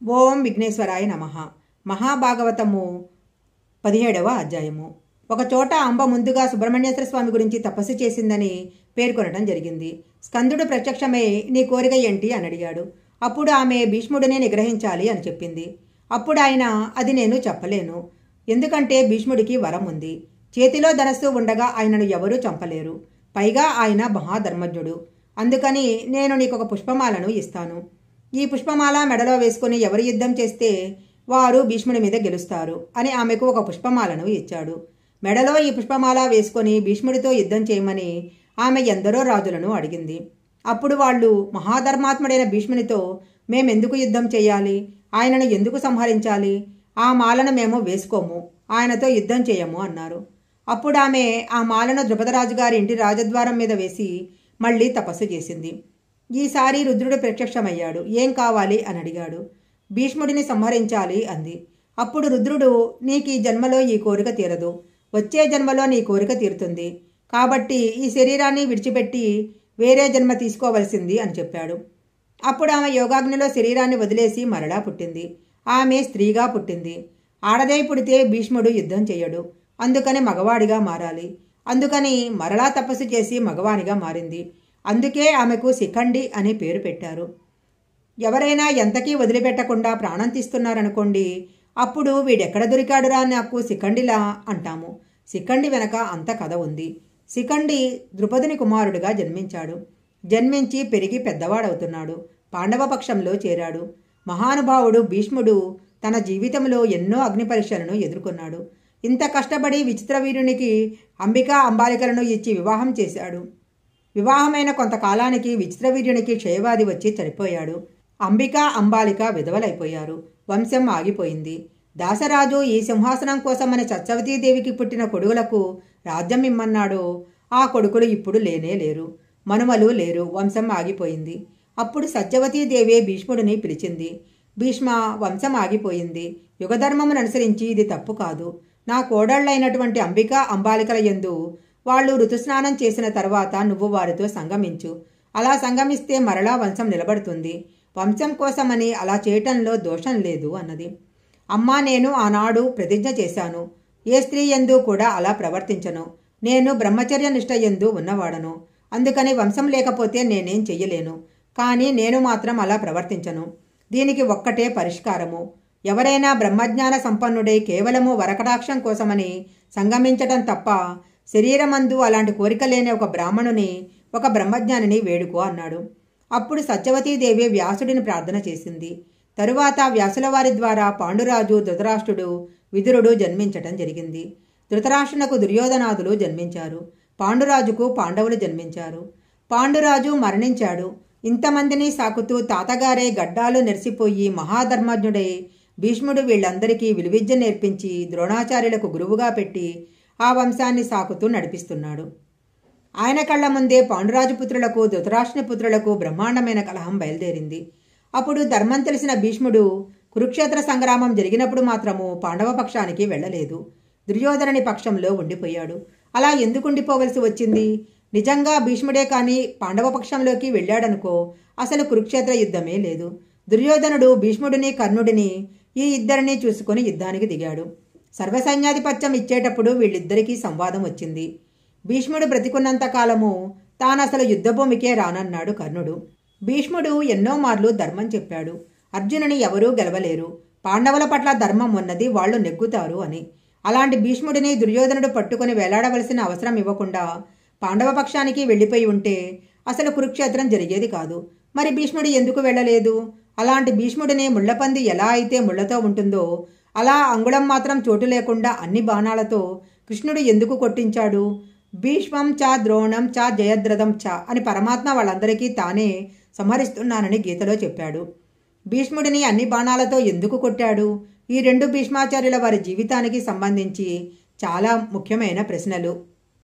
ఓం విఘ్నేశ్వరాయ నమః. మహాభాగవతము 17వ అధ్యాయము. ఒకచోట అంబ ముందుగా సుబ్రహ్మణ్యేశ్వర స్వామి గురించి తపస్సు చేసిందని పేర్కొనడం జరిగింది. స్కందుడు ప్రత్యక్షమై నీ కోరిక ఏంటి అని అడిగాడు. అప్పుడు ఆమె భీష్ముడినే నిగ్రహించాలి అని చెప్పింది. అప్పుడు ఆయన అది నేను చెప్పలేను, ఎందుకంటే భీష్ముడికి వరం ఉంది. చేతిలో ధనస్సు ఉండగా ఆయనను ఎవరూ చంపలేరు. పైగా ఆయన మహాధర్మజ్ఞుడు. అందుకని నేను నీకొక పుష్పమాలను ఇస్తాను. ఈ పుష్పమాల మెడలో వేసుకుని ఎవరు యుద్ధం చేస్తే వారు భీష్ముడి మీద గెలుస్తారు అని ఆమెకు ఒక పుష్పమాలను ఇచ్చాడు. మెడలో ఈ పుష్పమాల వేసుకొని భీష్ముడితో యుద్ధం చేయమని ఆమె ఎందరో రాజులను అడిగింది. అప్పుడు వాళ్ళు మహాధర్మాత్ముడైన భీష్మునితో మేమెందుకు యుద్ధం చేయాలి, ఆయనను ఎందుకు సంహరించాలి, ఆ మాలను మేము వేసుకోము, ఆయనతో యుద్ధం చేయము అన్నారు. అప్పుడు ఆమె ఆ మాలను ద్రుపదరాజు గారి ఇంటి రాజద్వారం మీద వేసి మళ్ళీ తపస్సు చేసింది. ఈసారి రుద్రుడు ప్రత్యక్షమయ్యాడు. ఏం కావాలి అని అడిగాడు. భీష్ముడిని సంహరించాలి అంది. అప్పుడు రుద్రుడు నీకు ఈ జన్మలో ఈ కోరిక తీరదు, వచ్చే జన్మలో నీ కోరిక తీరుతుంది, కాబట్టి ఈ శరీరాన్ని విడిచిపెట్టి వేరే జన్మ తీసుకోవలసింది అని చెప్పాడు. అప్పుడు ఆమె యోగాగ్నిలో శరీరాన్ని వదిలేసి మరలా పుట్టింది. ఆమె స్త్రీగా పుట్టింది. ఆడదై పుడితే భీష్ముడు యుద్ధం చేయడు, అందుకని మగవాడిగా మారాలి. అందుకని మరలా తపస్సు చేసి మగవానిగా మారింది. అందుకే ఆమెకు శిఖండి అని పేరు పెట్టారు. ఎవరైనా ఎంతకీ వదిలిపెట్టకుండా ప్రాణం తీస్తున్నారనుకోండి, అప్పుడు వీడెక్కడ దొరికాడురా నాకు శిఖండిలా అంటాము. శిఖండి వెనక అంత కథ ఉంది. శిఖండి ద్రుపదుని కుమారుడిగా జన్మించాడు. జన్మించి పెరిగి పెద్దవాడవుతున్నాడు. పాండవ పక్షంలో చేరాడు. మహానుభావుడు భీష్ముడు తన జీవితంలో ఎన్నో అగ్ని పరీక్షలను ఎదుర్కొన్నాడు. ఇంత కష్టపడి విచిత్రవీరునికి అంబికా అంబాలికలను ఇచ్చి వివాహం చేశాడు. వివాహమైన కొంతకాలానికి విచిత్రవీర్యునికి క్షయవాది వచ్చి చనిపోయాడు. అంబికా అంబాలిక విధవలైపోయారు. వంశం ఆగిపోయింది. దాసరాజు ఈ సింహాసనం కోసమని సత్యవతీదేవికి పుట్టిన కొడుకులకు రాజ్యం ఇమ్మన్నాడు. ఆ కొడుకులు ఇప్పుడు లేనే లేరు, మనుమలు లేరు. వంశం ఆగిపోయింది. అప్పుడు సత్యవతీదేవి భీష్ముడిని పిలిచింది. భీష్మ, వంశం ఆగిపోయింది. యుగధర్మమును అనుసరించి ఇది తప్పు కాదు. నా కోడళ్లైనటువంటి అంబికా అంబాలికల యందు వాళ్ళు ఋతుస్నానం చేసిన తర్వాత నువ్వు వారితో సంగమించు. అలా సంగమిస్తే మరలా వంశం నిలబడుతుంది. వంశం కోసమని అలా చేయటంలో దోషం లేదు అన్నది. అమ్మా, నేను ఆనాడు ప్రతిజ్ఞ చేశాను, ఏ స్త్రీ యందు కూడా అలా ప్రవర్తించను. నేను బ్రహ్మచర్య నిష్ట యందు ఉన్నవాడను. అందుకని వంశం లేకపోతే నేనేం చెయ్యలేను. కానీ నేను మాత్రం అలా ప్రవర్తించను. దీనికి ఒక్కటే పరిష్కారము. ఎవరైనా బ్రహ్మజ్ఞాన సంపన్నుడై కేవలము వరకటాక్షం కోసమని సంగమించటం తప్ప శరీరమందు అలాంటి కోరిక లేని ఒక బ్రాహ్మణుని, ఒక బ్రహ్మజ్ఞానిని వేడుకో అన్నాడు. అప్పుడు సత్యవతీదేవి వ్యాసుడిని ప్రార్థన చేసింది. తరువాత వ్యాసుల వారి ద్వారా పాండురాజు, ధృతరాష్ట్రుడు, విదురుడు జన్మించటం జరిగింది. ధృతరాష్ట్రునకు దుర్యోధనాదులు జన్మించారు. పాండురాజుకు పాండవులు జన్మించారు. పాండురాజు మరణించాడు. ఇంతమందిని సాకుతూ తాతగారే గడ్డాలు నెరిసిపోయి మహాధర్మజ్ఞుడై భీష్ముడు వీళ్ళందరికీ విలువిద్య నేర్పించి ద్రోణాచార్యులకు గురువుగా పెట్టి ఆ వంశాన్ని సాకుతూ నడిపిస్తున్నాడు. ఆయన కళ్ల ముందే పాండురాజుపుత్రులకు, ధృతరాష్ట్రుని పుత్రులకు బ్రహ్మాండమైన కలహం బయలుదేరింది. అప్పుడు ధర్మం తెలిసిన భీష్ముడు కురుక్షేత్ర సంగ్రామం జరిగినప్పుడు మాత్రము పాండవ పక్షానికి వెళ్ళలేదు. దుర్యోధనుని పక్షంలో ఉండిపోయాడు. అలా ఎందుకు ఉండిపోవలసి వచ్చింది? నిజంగా భీష్ముడే కానీ పాండవ పక్షంలోకి వెళ్ళాడనుకో అసలు కురుక్షేత్ర యుద్ధమే లేదు. దుర్యోధనుడు భీష్ముడిని, కర్ణుడిని, ఈ ఇద్దరిని చూసుకుని యుద్ధానికి దిగాడు. సర్వసైన్యాధిపత్యం ఇచ్చేటప్పుడు వీళ్ళిద్దరికీ సంవాదం వచ్చింది. భీష్ముడు బ్రతికున్నంత కాలము తానసలు యుద్ధభూమికే రానన్నాడు కర్ణుడు. భీష్ముడు ఎన్నో మార్లు ధర్మం చెప్పాడు. అర్జునుని ఎవరూ గెలవలేరు, పాండవుల పట్ల ధర్మం ఉన్నది, వాళ్ళు నెగ్గుతారు అని. అలాంటి భీష్ముడిని దుర్యోధనుడు పట్టుకుని వేలాడవలసిన అవసరం ఇవ్వకుండా పాండవ పక్షానికి వెళ్ళిపోయి ఉంటే అసలు కురుక్షేత్రం జరిగేది కాదు. మరి భీష్ముడు ఎందుకు వెళ్ళలేదు? అలాంటి భీష్ముడిని ముళ్లపంది ఎలా అయితే ముళ్లతో ఉంటుందో అలా అంగుళం మాత్రం చోటు లేకుండా అన్ని బాణాలతో కృష్ణుడు ఎందుకు కొట్టించాడు? భీష్మం చ ద్రోణం చ జయద్రథం చ అని పరమాత్మ వాళ్ళందరికీ తానే సంహరిస్తున్నానని గీతలో చెప్పాడు. భీష్ముడిని అన్ని బాణాలతో ఎందుకు కొట్టాడు? ఈ రెండు భీష్మాచార్యుల వారి జీవితానికి సంబంధించి చాలా ముఖ్యమైన ప్రశ్నలు.